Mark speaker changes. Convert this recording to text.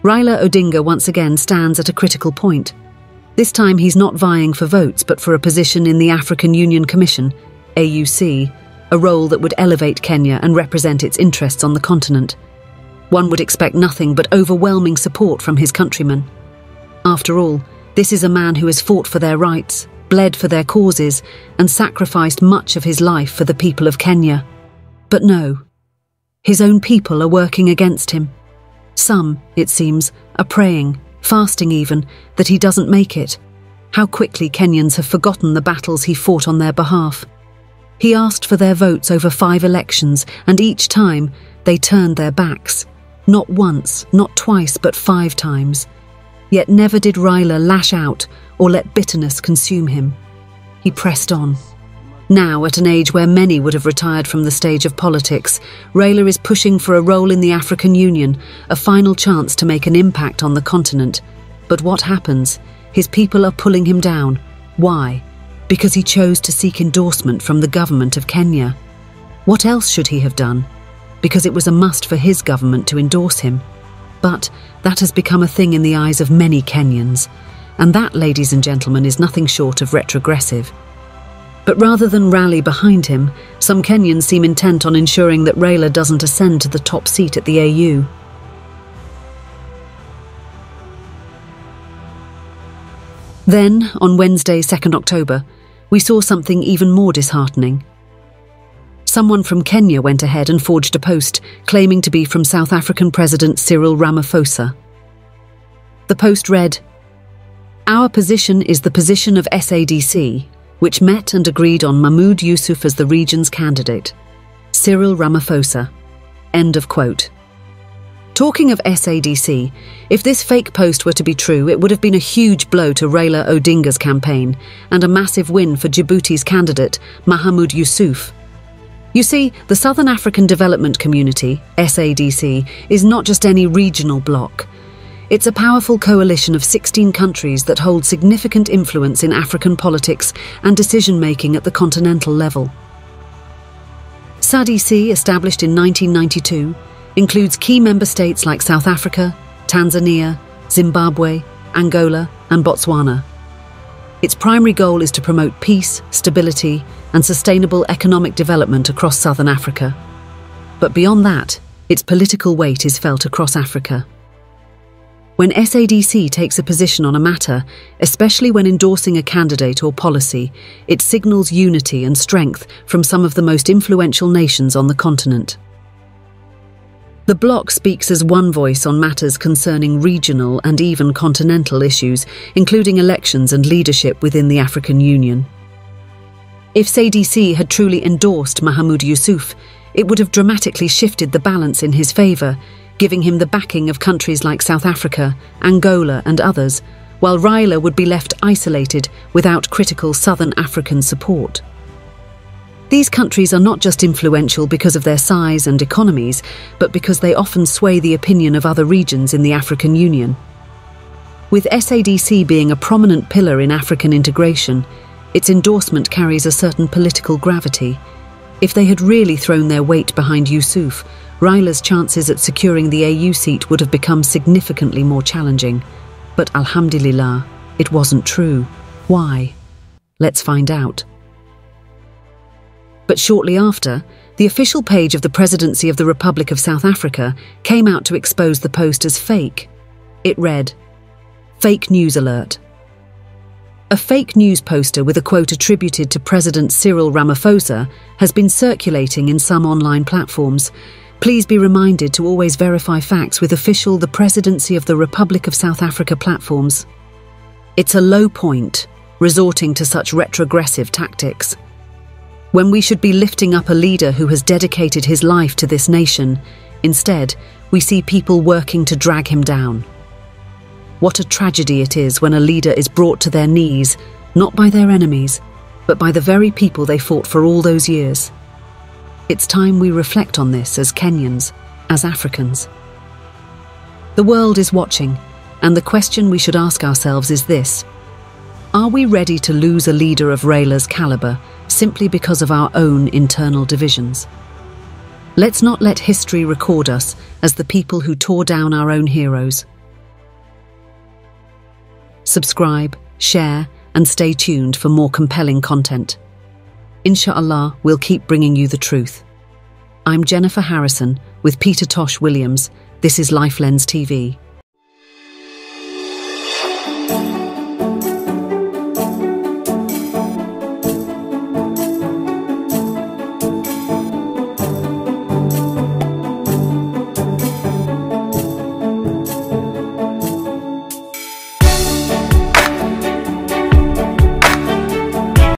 Speaker 1: Raila Odinga once again stands at a critical point. This time he's not vying for votes but for a position in the African Union Commission, AUC, a role that would elevate Kenya and represent its interests on the continent. One would expect nothing but overwhelming support from his countrymen. After all, this is a man who has fought for their rights, bled for their causes, and sacrificed much of his life for the people of Kenya. But no, his own people are working against him. Some, it seems, are praying, fasting even, that he doesn't make it. How quickly Kenyans have forgotten the battles he fought on their behalf. He asked for their votes over 5 elections, and each time they turned their backs. Not once, not twice, but 5 times. Yet never did Raila lash out or let bitterness consume him. He pressed on. Now, at an age where many would have retired from the stage of politics, Raila is pushing for a role in the African Union, a final chance to make an impact on the continent. But what happens? His people are pulling him down. Why? Because he chose to seek endorsement from the government of Kenya. What else should he have done? Because it was a must for his government to endorse him. But that has become a thing in the eyes of many Kenyans. And that, ladies and gentlemen, is nothing short of retrogressive. But rather than rally behind him, some Kenyans seem intent on ensuring that Raila doesn't ascend to the top seat at the AU. Then, on Wednesday, 2nd October, we saw something even more disheartening. Someone from Kenya went ahead and forged a post claiming to be from South African President Cyril Ramaphosa. The post read, "Our position is the position of SADC, which met and agreed on Mahamoud Youssouf as the region's candidate. Cyril Ramaphosa." End of quote. Talking of SADC, if this fake post were to be true, it would have been a huge blow to Raila Odinga's campaign and a massive win for Djibouti's candidate, Mahamoud Youssouf. You see, the Southern African Development Community, SADC, is not just any regional bloc. It's a powerful coalition of 16 countries that hold significant influence in African politics and decision-making at the continental level. SADC, established in 1992, includes key member states like South Africa, Tanzania, Zimbabwe, Angola, and Botswana. Its primary goal is to promote peace, stability, and sustainable economic development across Southern Africa. But beyond that, its political weight is felt across Africa. When SADC takes a position on a matter, especially when endorsing a candidate or policy, it signals unity and strength from some of the most influential nations on the continent. The bloc speaks as one voice on matters concerning regional and even continental issues, including elections and leadership within the African Union. If SADC had truly endorsed Mahamoud Youssouf, it would have dramatically shifted the balance in his favour, giving him the backing of countries like South Africa, Angola and others, while Raila would be left isolated without critical Southern African support. These countries are not just influential because of their size and economies, but because they often sway the opinion of other regions in the African Union. With SADC being a prominent pillar in African integration, its endorsement carries a certain political gravity. If they had really thrown their weight behind Youssouf, Raila's chances at securing the AU seat would have become significantly more challenging. But alhamdulillah, it wasn't true. Why? Let's find out. But shortly after, the official page of the Presidency of the Republic of South Africa came out to expose the post as fake. It read, "Fake news alert." A fake news poster with a quote attributed to President Cyril Ramaphosa has been circulating in some online platforms. Please be reminded to always verify facts with official The Presidency of the Republic of South Africa platforms. It's a low point, resorting to such retrogressive tactics. When we should be lifting up a leader who has dedicated his life to this nation, instead, we see people working to drag him down. What a tragedy it is when a leader is brought to their knees, not by their enemies, but by the very people they fought for all those years. It's time we reflect on this as Kenyans, as Africans. The world is watching, and the question we should ask ourselves is this: are we ready to lose a leader of Raila's caliber simply because of our own internal divisions? Let's not let history record us as the people who tore down our own heroes. subscribe, share, and stay tuned for more compelling content. Inshallah, we'll keep bringing you the truth. I'm Jennifer Harrison with Peter Tosh Williams. This is LifeLens TV.